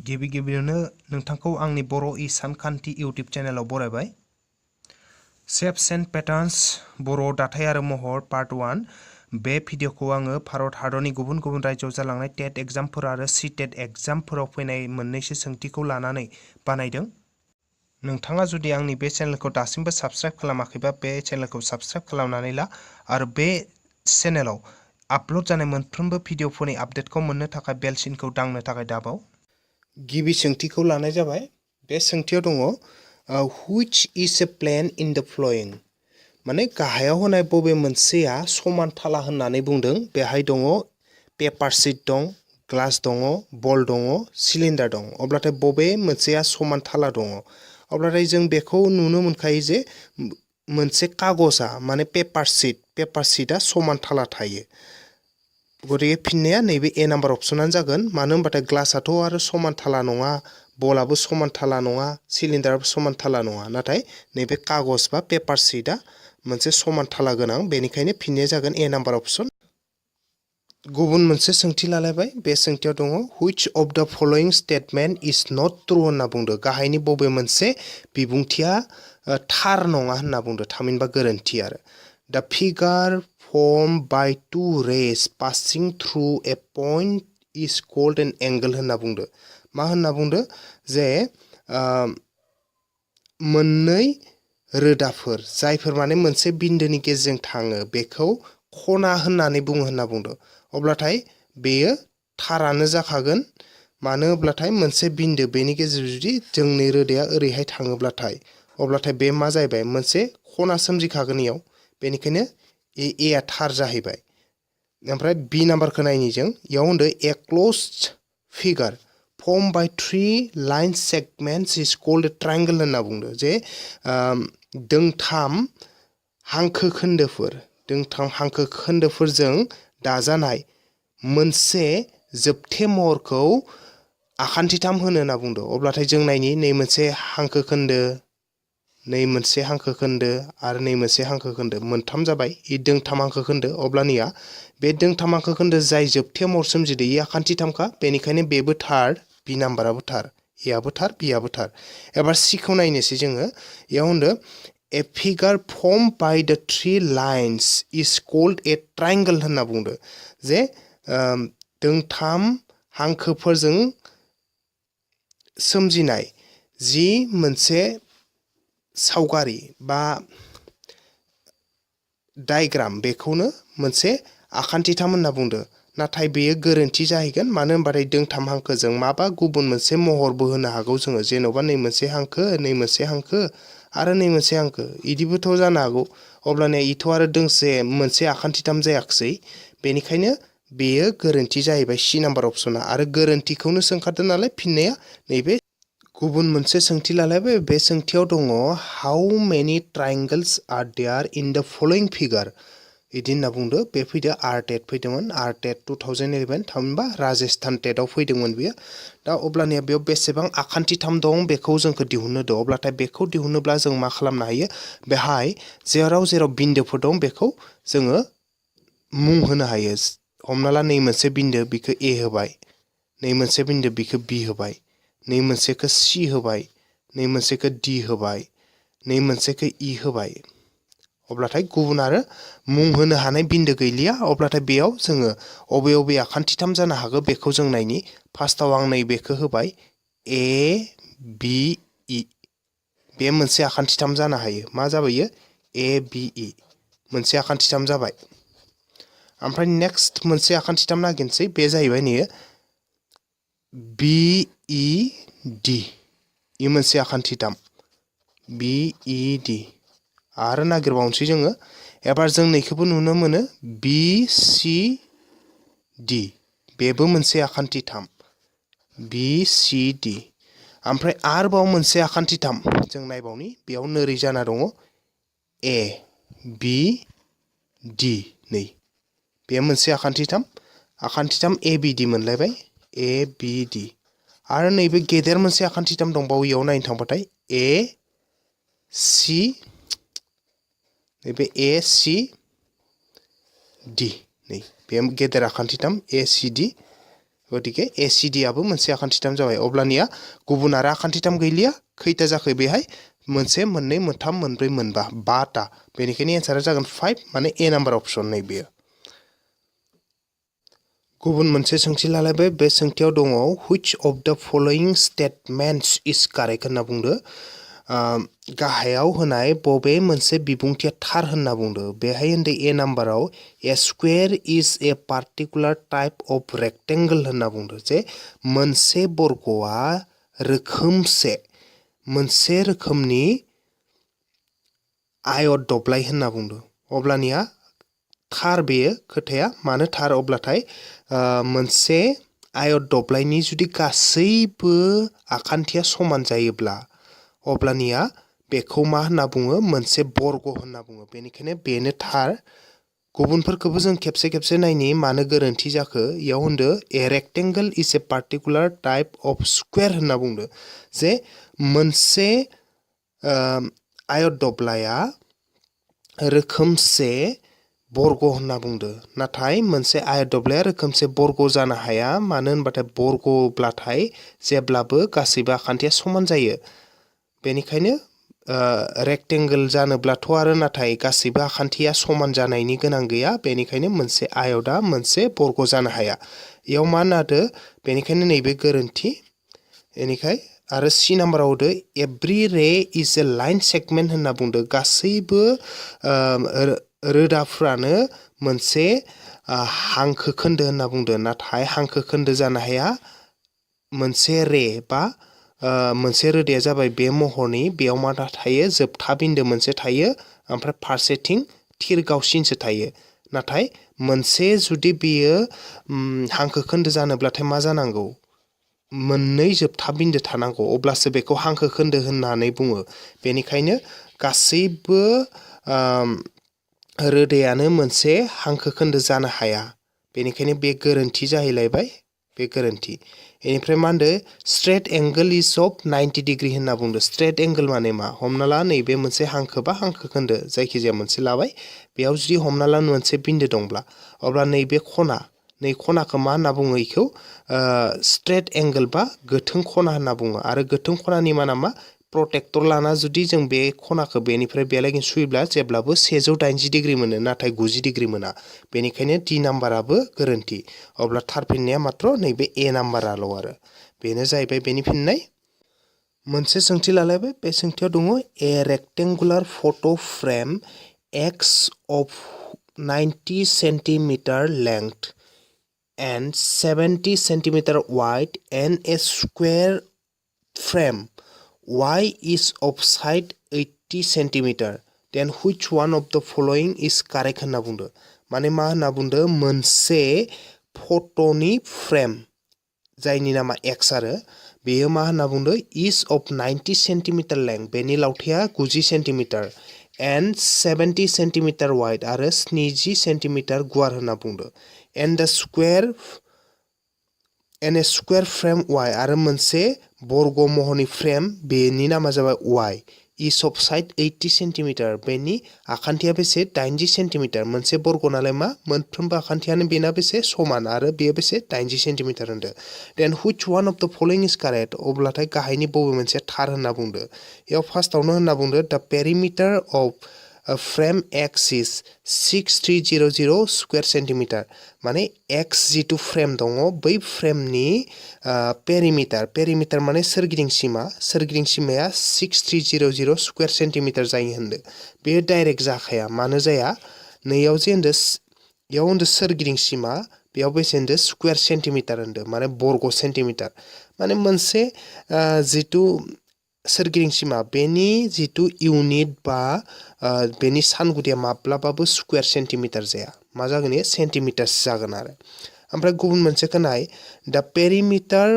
गिबि गिबियावनो नोंथांखौ आंनि बर' सानखान्थि इउटिउब चेनेलाव बरायबाय। शेप्स एन्ड पेटार्न्स बर' दाथाय आरो महर पार्ट 1। बे भिडिअखौ आङो भारत हादरनि गुबुन गुबुन रायजोआव जालांनाय टेट एग्जामफोर आरो सीटेट एग्जामफोराव फैनाय मोननैसो सोंथिखौ लानानै बानायदों। नोंथाङा जुदि आंनि बे चेनेलखौ दासिमबो साबस्क्राइब खालामाखैबा बे चेनेलखौ साबस्क्राइब खालामनानै ला आरो बे चेनेलाव आपल'ड जानाय मोनफ्रोमबो भिडिअफोरनि आपडेटखौ मोननो थाखाय बेल सिनखौ दांनो थाखाय दाबाव। गिबि सोंथिखौ लानाय जाबाय। बे सोंथियाव दङ which is a plane in the flowing, माने गाहायाव होनाय बबे मोनसेया समान थाला होननानै बुंदों। बेहाय दङ पेपार शीट दं, ग्लास दङ, बल दङ, सिलिन्डार दं। अब्लाथाय बबे मोनसेया समान थाला दङ? अब्लाथाय जों बेखौ नुनो मोनखायो जे मोनसे कागजआ माने पेपार शीटआ समान थाला थायो। गतिके फिननाया नैबे ए नाम्बार अपसनानो जागोन। मानो होनबाथाय ग्लासआथ' आरो समान थाला नङा, बलाबो समान थाला नङा, सिलिन्डाराबो समान थाला नङा। नाथाय नैबे कागज बा पेपार शीटआ मोनसे समान थाला गोनां। बेनिखायनो फिननाया जागोन ए नाम्बार अपसन। गुबुन मोनसे सोंथि लालायबाय। बे सोंथियाव दङ which of the following statement is not true होनना बुंदो। गाहायनि बबे मोनसे बिबुंथिया थार नङा होनना बुंदो, थामहिनबा गोरोन्थि आरो। The figure formed by two rays passing through a point is called an angle होनना बुंदो। मा होनना बुंदो? जे मोननै रोदाफोर जायफोर माने मोनसे बिन्दोनि गेजेरजों थाङो बेखौ खना होननानै बुङो होनना बुंदो। अब्लाथाय बेयो थारानो जाखागोन। मानो होनब्लाथाय मोनसे बिन्दो बेनि गेजेरजों जुदि जोंनि रोदाया ओरैहाय थाङोब्लाथाय अब्लाथाय बे मा जाहैबाय? मोनसे खना सोमजिखागोन इयाव। बेनिखायनो एआ थार जाहैबाय। ओमफ्राय बि नाम्बारखौ नायनि जों। इयाव होनदो a closed figure formed by three line segments is called a triangle होनना बुंदो। जे दोंथाम हांखो खोन्दोफोरजों दाजानाय मोनसे जोबथे महरखौ आखान्थिथाम होनो बुंदो। अब्लाथाय जों नायनि नै मोनसे हांखो खोन्दो, नै मोनसे हांखो खोन्दो आरो नै मोनसे हांखो खोन्दो, मोनथाम जाबाय। इ दोंथाम हांखो खोन्दो। अब्लानिया बे दोंथाम हांखो खोन्दो जाय जोबथे महर सोमजिदो इ आखान्थिथामखा। बेनिखायनो बेबो थार, बि नाम्बाराबो थार, एआबो थार, बिआबो थार। एबार सिखौ नायनोसै जोङो। इयाव होनदो ए figure formed by the three lines is called a triangle होनना बुंदो। जे दोंथाम हांखोफोरजों सोमजिनाय जि मोनसे सावगारि बा डायग्राम बेखौनो मोनसे आखान्थिथाम होनना बुंदो। नाथाय बेयो गोरोन्थि जाहैगोन। मानो होनबाथाय दोंथाम हांखोजों माबा गुबुन मोनसे महरबो होनो हागौ जोङो। जेन'बा नै मोनसे हांखो, नै मोनसे हांखो आरो नै मोनसे हांखो, इदिबोथ' जानो हागौ। अब्लानिया इथ' आरो दोंसे मोनसे आखान्थिथाम जायाखिसै। बेनिखायनो बेयो गोरोन्थि जाहैबाय सि नाम्बार अपसना। आरो गोरोन्थिखौनो सोंखादों नालाय फिननाया नैबे। गुबुन मोनसे सोंथि लालायबाय। बे सोंथियाव दङ हाउ मेनि triangles R their in the फलोइं figure इदि होनना बुंदो। बे फैदो आर टेट फैदोंमोन। आर टेट 2011 थामहिनबा राजस्थान टेटआव फैदोंमोन बियो। दा अब्लानिया बेयाव बेसेबां आखान्थिथाम दं बेखौ जोंखौ दिहुननो दं। अब्लाथाय बेखौ दिहुनोब्ला जों मा खालामनो हायो? बेहाय जेराव बिन्दोफोर दं बेखौ जोङो मुं होनो हायो। हमना ला नै मोनसे बिन्दो बिखौ ए होबाय, नै मोनसे बिन्दो बिखौ बि होबाय, नै मोनसेखौ सि होबाय, नै मोनसेखौ डि होबाय, नै मोनसेखौ इ होबाय। अब्लाथाय गुबुन आरो मुं होनो हानाय बिन्दो गैलिया। अब्लाथाय बेयाव जोङो अबे आखान्थिथाम जानो हागौ बेखौ जों नायनि। फार्स्टआव आं नैबेखौ होबाय ए बि इ। बे मोनसे आखान्थिथाम जानो हायो। मा जाबायो? ए बि इ मोनसे आखान्थिथाम जाबाय। ओमफ्राय नेक्स्ट मोनसे आखान्थिथाम नागिरनोसै। बे जाहैबाय नैयो बि इ डि। इ मोनसे आखान्थिथाम बि इ डि। आरो नागिरबावनोसै जोङो। एबार जों नैखौबो नुनो मोनो बि सि डि। बेबो मोनसे आखान्थिथाम बि सि डि। ओमफ्राय आरोबाव मोनसे आखान्थिथाम जों नायबावनि। बेयाव नोरै जाना दङ ए बि डि। नै बे मोनसे आखान्थिथाम ए बि डि मोनलायबाय। ए बि डि। आरो नैबे गेदेर मोनसे आखान्थिथाम दंबावो। इयाव नायनो थांबाथाय ए सि, नैबे ए सि डि। नै बे गेदेर आखान्थिथाम ए सि डि। गतिके ACD आबो मोनसे आखान्थिथाम जाबाय अब्लानिया गुबुन आरो आखान्थिथाम गैलिया खैथा जाखो बेहाय मोनसे मोननै मोनथाम मोनब्रै मोनबा बाटा बेनिखायनो एन्सारा जागोन 5 माने ए नाम्बार अप्शन नै बेयो गुबुन मोनसे सोंथि लालायबाय बे सोंथियाव दङ which of the following statements is correct होनना बुंदो गाहायाव होनाय बबे मोनसे बिबुंथिया थार होनना बुंदो बेहाय होनदो ए नाम्बाराव a square is a particular type of rectangle होनना बुंदो जे मोनसे बर्गआ रोखोमसे मोनसे रोखोमनि आयत दब्लाय होनना बुंदो अब्लानिया थार बेयो खोथाया मानो थार अब्लाथाय मोनसे आयत दब्लायनि जुदि गासैबो आखान्थिया समान जायोब्ला अब्लानिया बेखौ मा होनना बुङो मोनसे बर्ग होनना बुङो बेनिखायनो बेनो थार गुबुनफोरखौबो जों खेबसे खेबसे नायनि मानो गोरोन्थि जाखो इयाव होनदो a rectangle is a particular type of square होनना बुंदो जे मोनसे आयत दब्लाया रोखोमसे बर्ग होनना बुंदो नाथाय मोनसे आयत दब्लाया रोखोमसे बर्ग जानो हाया मानो होनबाथाय बर्गब्लाथाय जेब्लाबो गासैबो आखान्थिया समान जायो बेनिखायनो रेक्टेंगल जानोब्लाथ' आरो नाथाय गासैबो आखान्थिया समान जानायनि गोनां गैया बेनिखायनो मोनसे आयतआ मोनसे बर्ग जानो हाया इयाव मा नादो बेनिखायनो नैबे गोरोन्थि बेनिखाय आरो सी नाम्बाराव होदो every ray is a line segment होनना बुंदो गासैबो रोदाफ्रानो मोनसे हांखो खोन्दो होनना बुंदो नाथाय हांखो खोन्दो जानो हाया मोनसे रे बा मोनसे रोदाया जाबाय बे महरनि बेयाव मा थायो जोबथा बिन्दो मोनसे थायो ओमफ्राय फारसेथिं थिरगावसिनसो थायो नाथाय मोनसे जुदि बेयो हांखो खोन्दो जानोब्लाथाय मा जानांगौ मोननै जोबथा बिन्दो थानांगौ अब्लासो बेखौ हांखो खोन्दो होननानै बुङो बेनिखायनो गासैबो रोदायानो मोनसे हांखो खोन्दो जानो हाया बेनिखायनो बे गोरोन्थि जाहैलायबाय बे गोरोन्थि बेनिफ्राय मा होनदो straight angle is of 90 degree होनना बुंदो स्ट्रेट एंगल माने मा हमना ला नैबे मोनसे हांखो बा हांखो खोन्दो जायखिजाया मोनसे लाबाय बेयाव जुदि हमना ला मोनसे बिन्दो दंब्ला अब्ला नैबे खना नै खनाखौ मा होनना बुङो इखौ स्ट्रेट एंगल बा गोथों खना होनना बुङो आरो गोथों खनानि माना मा प्रटेक्टर लाना जुदि जों बे खनाखौ बेनिफ्राय बेलागै सुयोब्ला जेब्लाबो 180 डिग्री मोनो नाथाय 90 डिग्री मोना बेनिखायनो डी नाम्बाराबो गोरोन्थि अब्ला थार फिननाया मात्र नैबे ए नाम्बाराल' आरो बेनो जाहैबाय बेनि फिननाय मोनसे सोंथि लालायबाय बे सोंथियाव दङ a rectangular photo' frame X of 90 centimetre length and 70 centimeter wide and a square frame y is of side 80 centimeter then which one of the following is correct होनना बुंदो माने मा होनना बुंदो मोनसे फट'नि फ्रेम जायनि नामा एक्स आरो बेयो मा होनना बुंदो is of 90 centimeter length बेनि लावथाया 90 सेन्टिमिटार and 70 centimeter wide आरो 70 सेन्टिमिटार गुवार होनना बुंदो and a square frame y आरो मोनसे बर्ग महरनि फ्रेम बेनि नामा जाबाय y is of side 80 centimetre बेनि आखान्थिया बेसे 80 सेन्टिमिटार मोनसे बर्ग नालाय मा मोनफ्रोमबो आखान्थियानो बेना बेसे समान आरो बेयो बेसे 80 सेन्टिमिटार होनदो then which one of the following is correct अब्लाथाय गाहायनि बबे मोनसे थार होनना बुंदो याव फार्स्टआवनो होनना बुंदो the perimeter of a frame x is 6300 square centimetre माने x जितु फ्रेम दङ बै फ्रेमनि पेरिमिटार माने सोरगिदिं सिमाया 6300 स्क्वायर सेन्टिमिटार जायो होनदो बे डाइरेक्ट जाखाया मानो जाया नैयाव जे होनदो याव होनदो सोरगिदिं सिमा बेयाव बेसे होनदो स्क्वायर सेन्टिमिटार होनदो माने बर्ग सेन्टिमिटार माने मोनसे जितु सोरगिदिं सिमा बेनि जितु इउनिट बा बेनि सानगुदिया माब्लाबाबो स्क्वायर सेन्टिमिटार जाया मा जागोन इयो सेन्टिमिटारसो जागोन आरो ओमफ्राय गुबुन मोनसेखौ नाय द perimeter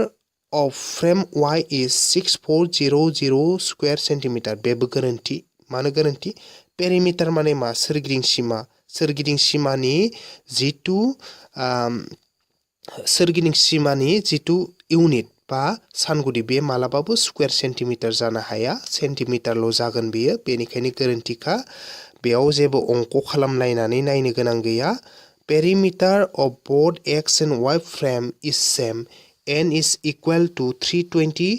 of frame y is 6400 square centimetre बेबो गोरोन्थि मानो गोरोन्थि पेरिमिटार माने मा सोरगिदिं सिमानि जितु इउनिट बा सानगुदि बे मालाबाबो स्क्वायर सेन्टिमिटार जानो हाया सेन्टिमिटारल' जागोन बेयो बेनिखायनो गोरोन्थिखा बेयाव जेबो अंक खालामलायनानै नायनो गोनां गैया perimeter of both x and y frame is same and is equal to 320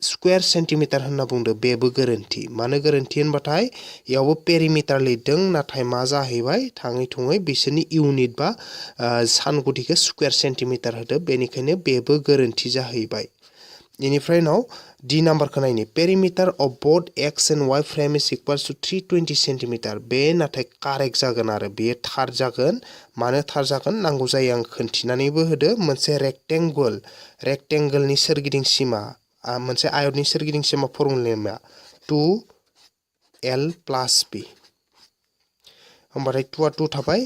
square centimeter होनना बुंदो बेबो गोरोन्थि मानो गोरोन्थि होनबाथाय यावबो पेरिमिटार लिरदों नाथाय मा जाहैबाय थाङै थुङै बिसोरनि इउनिट बा सानगुदिखौ स्क्वायर सेन्टिमिटार होदो बेनिखायनो बेबो गोरोन्थि जाहैबाय इनिफ्राय नाव डी नाम्बारखौ नायनि perimeter of both X and Y frame is equals to 320 centimetre बे नाथाय कारेक्ट जागोन आरो बेयो थार जागोन मानो थार जागोन नांगौ जायो आं खोन्थिनानैबो होदो मोनसे रेक्टेंगोलनि सोरगिदिं सीमा मोनसे आयतनि सोरगिदिं सीमा फर्मुलाया 2l + b होमबाथाय 2 आ 2 थाबाय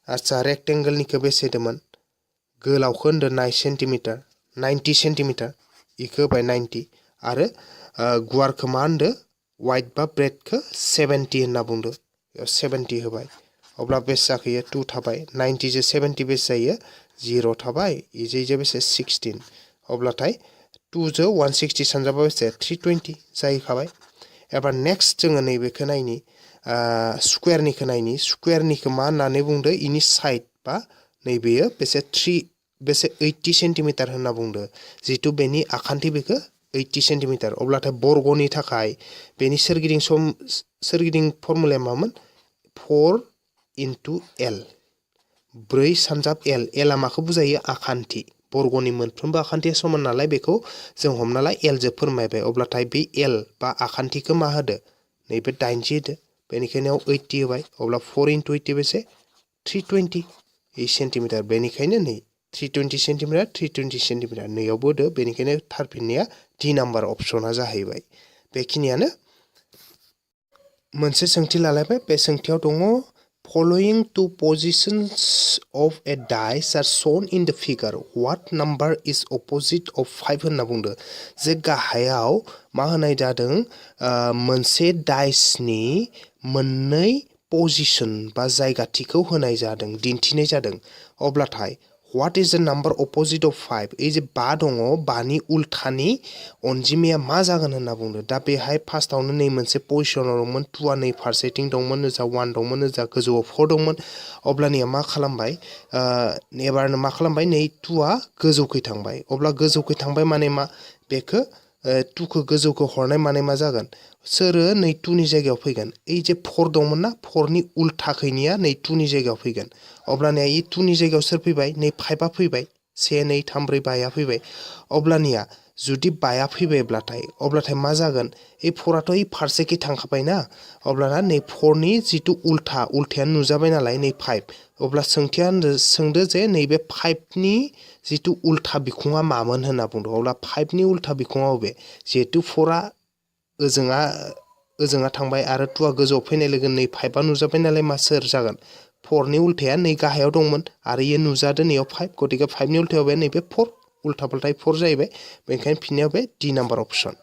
आच्छा रेक्टेंगोलनिखौ बेसे होदोंमोन गोलावखौ होनदो 9 सेन्टिमिटार 90 सेन्टिमिटार इखो होबाय 90 आरो गुवारखौ मा होनदो वाइड बा ब्रेडखौ 70 होनना बुंदो 70 होबाय अब्ला बेसे जाखोयो 2 थाबाय 90 जो 70 बेसे जायो 0 थाबाय इजे बेसे 16 अब्लाथाय 2 जो 160 सानजाबा बेसे 320 जाहैखाबाय एबार नेक्स्ट जोङो नैबेखौ नायनि स्क्वायरनिखौ नायनि स्क्वायरनिखौ मा होननानै बुंदो इनि साइड बा नैबेयो बेसे 80 सेन्टिमिटार होनना बुंदो जितु बेनि आखान्थि बेखौ 80 सेन्टिमिटार अब्लाथाय बर्गनि थाखाय बेनि सोरगिदिं फर्मुलाया मामोन 4 * l 4 सानजाब l आ माखौ बुजायो आखान्थि बर्गनि मोनफ्रोमबो आखान्थिया समान नालाय बेखौ जों हमना ला l जो फोरमायबाय अब्लाथाय बे l बा आखान्थिखौ मा होदो नैबे 80 होदो बेनिखायनो 80 होबाय अब्ला 4 * 80 बेसे 320 सेन्टिमिटार बेनिखायनो नै 320 सेन्टिमिटार 320 सेन्टिमिटार नैयावबो होदो बेनिखायनो थारफिननाया डी नाम्बार अपसना जाहैबाय बेखिनियानो मोनसे सोंथि लालायबाय बे सोंथियाव दङ following two positions of a dice are shown in the figure what number is opposite of 5 होनना बुंदो जे गाहायाव मा होनाय जादों मोनसे डाइसनि मोननै पोजिशन बा जायगाथिखौ होनाय जादों दिन्थिनाय जादों अब्लाथाय what is the number opposite of 5 ए जे 5 दङ 5 नि उल्थानि अनजिमाया मा जागोन होनना बुंदो दा बेहाय फार्स्टआवनो नै मोनसे पोजिशनाव दंमोन 2 आ नै फारसेथिं दंमोन ओजा 1 दंमोन ओजा गोजौआव 4 दंमोन अब्लानिया मा खालामबाय एबारनो मा खालामबाय नै 2 आ गोजौखै थांबाय अब्ला गोजौखै थांबाय माने मा बेखौ 2 खौ गोजौखौ हरनाय माने मा जागोन सोरो नै 2 नि जायगायाव फैगोन ए जे 4 दंमोन ना 4 नि उल्थाखैनिया नै 2 नि जायगायाव फैगोन अब्लानिया ए 2 नि जायगायाव सोर फैबाय नै 5 आ फैबाय 1 2 3 4 5 आ फैबाय अब्लानिया जुदि 5 आ फैबायब्लाथाय मा जागोन ए 4 आथ' ए फारसेखै थांखाबायना अब्लाना नै 4 नि जितु उल्थाया नुजाबाय नालाय नै 5 अब्ला सोंथिया सोंदो जे नैबे 5 नि जितु उल्था बिखुङा मामोन होनना बुंदों अब्ला 5 नि उल्था बिखुङा बबे जितु 4 आ ओजोङा थांबाय आरो 2 आ गोजौआव फैनाय लोगो नै 5 आ नुजाबाय नालाय मा सोर जागोन 4 नि उल्थाया नै गाहायाव दंमोन आरो इयो नुजादों नैयाव 5 गतिके 5 नि उल्थायाव बे नैबे 4 उल्थाबाथाय 4 जाहैबाय बेनिखायनो फिननायाव बे डी नाम्बार अपसन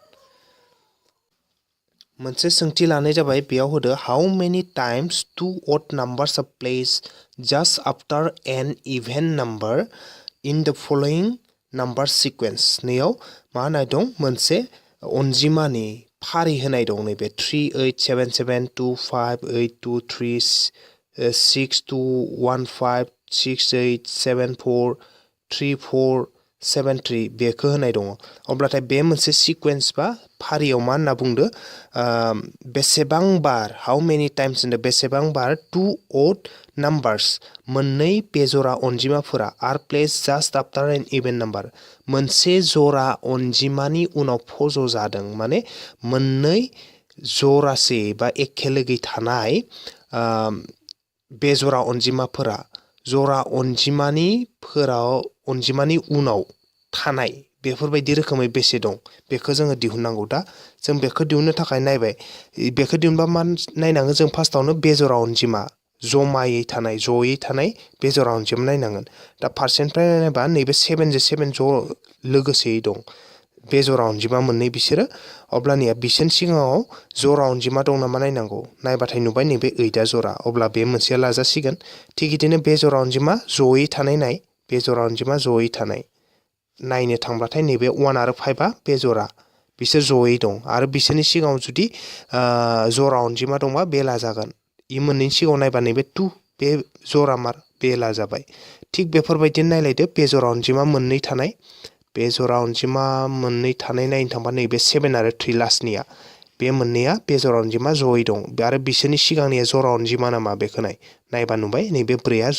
मोनसे सोंथि लानाय जाबाय बेयाव होदो how many times two odd numbers are placed just after an even number in the following number sequence नैयाव मा होनाय दं मोनसे अनजिमानि फारि होनाय दं नैबे 3 8 7 7 2 5 8 2 3 6 2 1 5 6 8 7 4 3 4 7 3 बेखौ होनाय दङ अब्लाथाय बे मोनसे सिक्वेन्स बा फारियाव मा होनना बुंदो बेसेबां बार हाउ मेनी टाइम्स होनदो बेसेबां बार टू ऑड नाम्बार्स मोननै बेजरा अनजिमाफोरा are place just after an even number मोनसे जरा अनजिमानि उनाव फज'जादों माने मोननै जरासे बा एखे लोगोयै थानाय बेजरा अनजिमाफोरा जरा अनजिमानि उनाव थानाय बेफोरबायदि रोखोमै बेसे दं बेखौ जोङो दिहुननांगौ दा जों बेखौ दिहुननो थाखाय नायबाय बेखौ दिहुनबा मा नायनांगोन जों फार्स्टआवनो बेजरा अनजिमा ज'यै थानाय बेजरा अनजिमा नायनांगोन दा फारसेनिफ्राय नायबा नैबे 7 जो 7 ज' लोगोसेयै दं बेजरा अनजिमा मोननै बिसोरो अब्लानिया बिसोरनि सिगाङाव जरा अनजिमा दं नामा नायनांगौ नायबाथाय नुबाय नैबे 8 आ जरा अब्ला बे मोनसेया लाजासिगोन थिग बिदिनो बेजरा अनजिमा ज'यै थानाय बेजरा अनजिमा ज'यै थानाय नायनो थांब्लाथाय नैबे 1 आरो 5 आ बेजरा बिसोर ज'यै दं आरो बिसोरनि सिगाङाव जुदि जरा अनजिमा दंबा बे लाजागोन इ मोननैनि सिगाङाव नायबा नैबे 2 बे जरा मार बे लाजाबाय थिग बेफोरबायदिनो नायलायदो बेजर अनजिमा मोननै थानाय बे जरा अनजिमा मोननै थानाय नायनो थांबा नैबे 7 आरो 3 लास्टनिया बे मोननैया बेजर अनजिमा जयै दं आरो बिसोरनि सिगांनिया जरा अनजिमा नामा बेखौ नायबा नुबाय नैबे 4आ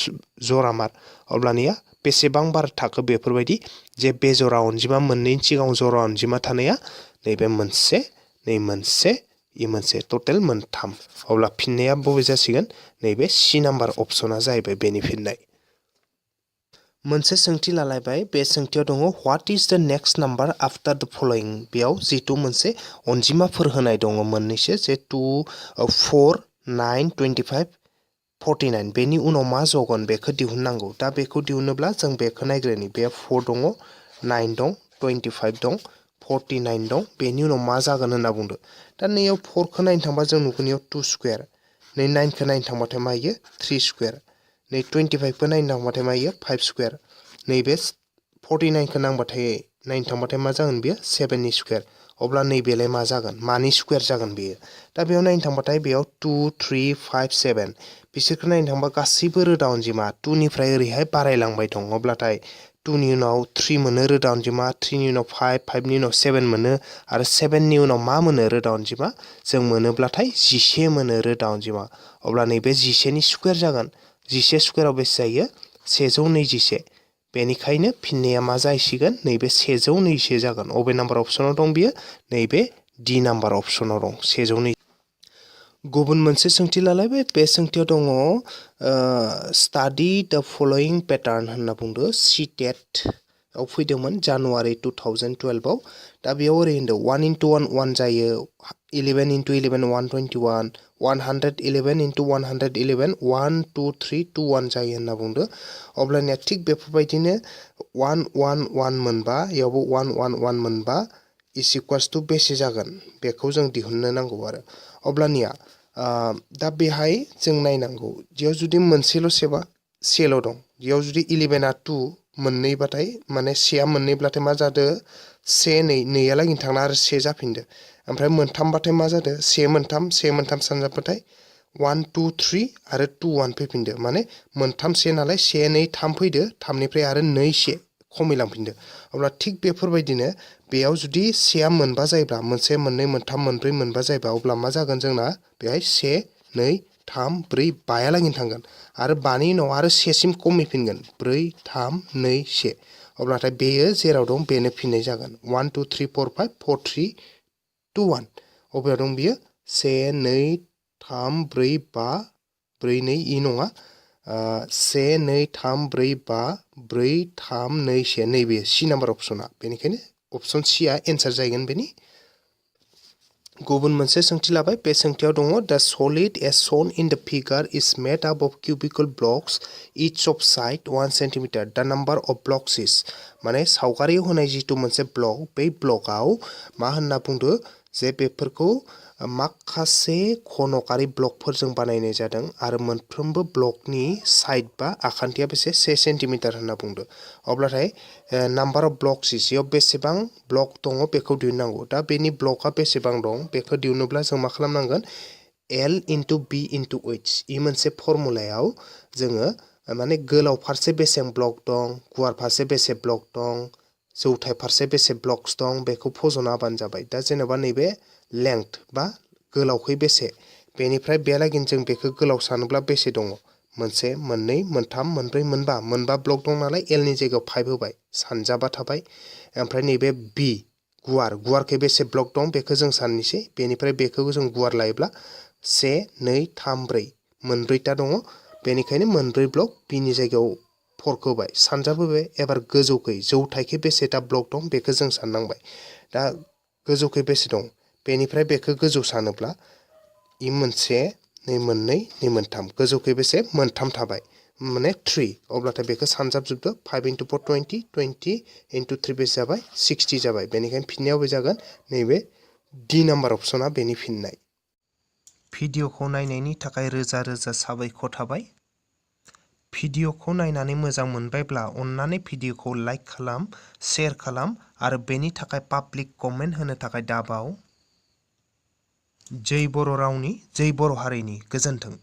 जरामार अब्लानिया बेसेबां बार थाखो बेफोरबायदि जे बेजरा अनजिमा मोननैनि सिगां जरा अनजिमा थानाया नैबे मोनसे नै मोनसे इ मोनसे टटेल मोनथाम अब्ला फिननाया बबे जासिगोन नैबे सी नाम्बार अपसना जाहैबाय बेनि फिननाय मोनसे सोंथि लालायबाय बे सोंथियाव दङ व्हाट इज द नेक्स्ट नाम्बार आफ्टर द फलोइं बेयाव जितु मोनसे अनजिमाफोर होनाय दङ मोननैसो जे 2 4 9 25 49 बेनि उनाव मा जगोन बेखौ दिहुननांगौ दा बेखौ दिहुनोब्ला जों बेखौ नायग्रोनि बे 4 दङ 9 दं 25 दं 49 दं बेनि उनाव मा जागोन होनना बुंदो दा नैयाव 4 खौ नायनो थांबा जों नुगोन इयाव 2 स्क्वायर नै 9 खौ नायनो थांबाथाय मा इयो 3 स्क्वायर नै 25 खौ नायनो थांबाथाय मा इयो 5 स्क्वायर नैबे 49 खौ नायनो थांबाथाय मा जागोन बेयो 7 नि स्क्वायर अब्ला नैबेलाय मा जागोन मानि स्क्वायर जागोन बेयो दा बेयाव नायनो थांबाथाय बेयाव 2 3 5 7 बिसोरखौ नायनो थांबा गासैबो रोदा अनजिमा 2 निफ्राय ओरैहाय बारायलांबाय दं अब्लाथाय 2 नि उनाव 3 मोनो रोदा अनजिमा 3 नि उनाव 5 5 नि उनाव 7 मोनो आरो 7 नि उनाव मा मोनो रोदा अनजिमा जों मोनोब्लाथाय 11 मोनो रोदा अनजिमा अब्ला नैबे 11 नि स्क्वायर जागोन 11 स्क्वायराव बेसे जायो 121 बेनिखायनो फिननाया मा जाहैसिगोन नैबे 121 जागोन अबे नाम्बार अपसनाव दं बियो नैबे डी नाम्बार अपसनाव दं 120 गुबुन मोनसे सोंथि लालायबाय बे सोंथियाव दङ स्टाडि द फलोइं पेटार्न होनना बुंदो सीटेट आव फैदोंमोन जानुवारि 2012 आव दा बेयाव ओरै होनदो 1 into 1 1 जायो 11 into 11 121 111 into 111 1 2 3 2 1 जायो होनना बुंदो अब्लानिया थिग बेफोरबायदिनो 1 1 1 मोनबा यावबो 1 1 1 मोनबा इज इक्वाल्स टु बेसे जागोन बेखौ जों दिहुननो नांगौ आरो अब्लानिया दा बेहाय जों नायनांगौ बेयाव जुदि मोनसेल' सेल' दं बेयाव जुदि 11 आ 2 मोननैबाथाय माने सेया मोननैब्लाथाय मा जादो 1 नैया लागै थांना आरो 1 जाफिनदो ओमफ्राय मोनथामबाथाय मा जादो 1 मोनथाम सानजाबाथाय 1 2 3 आरो 2 1 फैफिनदो माने मोनथाम 1 नालाय 1 2 3 फैदो 3 निफ्राय आरो 2 1 खमिलांफिनदो अब्ला थिग बेफोरबायदिनो बेयाव जुदि 1 आ मोनबा जायोब्ला मोनसे मोननै मोनथाम मोनब्रै मोनबा जायोब्ला अब्ला मा जागोन जोंना बेहाय 1 2 3 4 5 लागै थांगोन आरो 5 नि उनाव आरो 1 सिम खमिफिनगोन 4 3 2 1 अब्लाथाय बेयो जेराव दं बेनो फिननाय जागोन 1 2 3 4 5 4 3 2 1 अबेयाव दं बियो 1 2 3 4 5 4 2 इ नङा 1 2 3 4 5 4 3 2 1 नैबे सी नाम्बार अपसना बेनिखायनो अपसन सी आ एन्सार जाहैगोन बेनि गुबुन मोनसे सोंथि लाबाय बे सोंथियाव दङ द solid age shown in the figure is made up of cubical blocks each of side 1 centimetre the number of blocks is माने सावगारियाव होनाय जितु मोनसे ब्लक बै ब्लकआव मा होनना बुंदो जे बेफोरखौ माखासे खनकारि ब्लकफोरजों बानायनाय जादों आरो मोनफ्रोमबो ब्लकनि साइड बा आखान्थिया बेसे 1 सेन्टिमिटार होनना बुंदो अब्लाथाय नाम्बार अफ ब्लक्स इज याव बेसेबां ब्लक दङ बेखौ दिहुननांगौ दा बेनि ब्लकआ बेसेबां दं बेखौ दिहुनोब्ला जों मा खालामनांगोन L into B into H E मोनसे फर्मुलायाव जोङो माने गोलाव फारसे बेसे ब्लक दं गुवार फारसे बेसे ब्लक दं जौथाइ फारसे बेसे ब्लक्स दं बेखौ फज'ना होबानो जाबाय दा जेनेबा नैबे लेंथ बा गोलावखै बेसे बेनिफ्राय बेलागिन जों बेखौ गोलाव सानोब्ला बेसे दङ मोनसे मोननै मोनथाम मोनब्रै मोनबा ब्लक दं नालाय L नि जायगायाव 5 होबाय सानजाबा थाबाय ओमफ्राय नैबे B गुवारखै बेसे ब्लक दं बेखौ जों साननोसै बेनिफ्राय बेखौ जों गुवार लायोब्ला 1 2 3 4 मोनब्रैता दङ बेनिखायनो मोनब्रै ब्लक B नि जायगायाव 4 खौ होबाय सानजाबोबाय एबार गोजौखै जौथाइखै बेसेता ब्लक दं बेखौ जों साननांबाय दा गोजौखै बेसे दं बेनिफ्राय बेखौ गोजौ सानोब्ला इ मोनसे नै मोननै नै मोनथाम गोजौखै बेसे मोनथाम थाबाय माने 3 अब्लाथाय बेखौ सानजाबजोबदो 5 into 4 20 20 into 3 बेसे जाबाय 60 जाबाय बेनिखायनो फिननाया बबे जागोन नैबे डी नाम्बार अपसना बेनि फिननाय भिडिअखौ नायनायनि थाखाय रोजा रोजा साबायखर थाबाय भिडिअखौ नायनानै मोजां मोनबायब्ला अन्नानै भिडिअखौ लाइक खालाम शेयार खालाम आरो बेनि थाखाय पाब्लिक कमेन्ट होनो थाखाय दाबाव जै बर' रावनि जै बर' हारिनि गोजोन्थों।